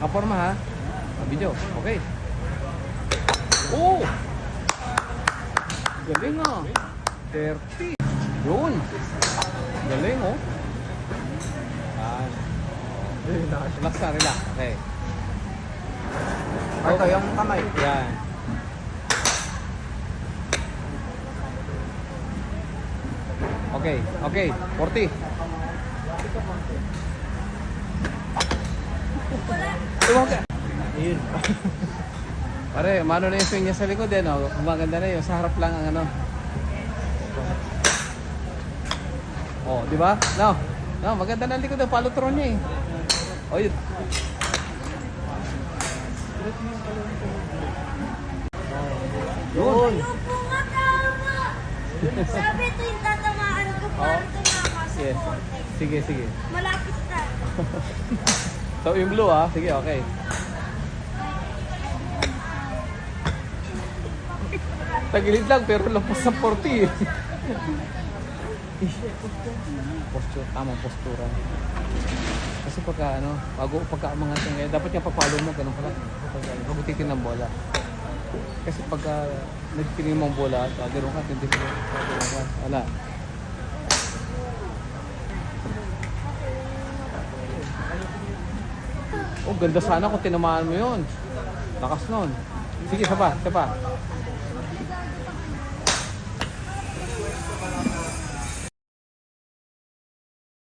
Nakaporma ha. Video. Okay. Oh! Galing ah. 30. Yun. Galing oh. Yan. Relax na, relax. Okay. Ito yung kamay. Yan. Okay, okay. 40. Tuwag ka. Ayun. Pare, mano na yung swing niya sa likod eh, no? Maganda na yun. Sa harap lang ang ano. Oh, di ba? No. No, maganda na likod ang palutron niya eh. Oh, yun. Yun. Ayoko nga, tama! Sabi ito yung tatamaan ko para tumakas sa Yes. konti. Sige, sige. Malapit na. So, yung blue ah. Sige, okay. Tagilid lang pero lampas sa 40 eh. Posture, tamang postura. Kasi pagka ano, pagka mga tingin, dapat yung papalo mo, ganun pala. Pag titin ng bola. Kasi pagka nagtitingin mong bola, ganun ka, hindi ka, wala. Oh, ganda sana kung tinamaan mo yun. Lakas nun. Sige, isa pa, isa pa.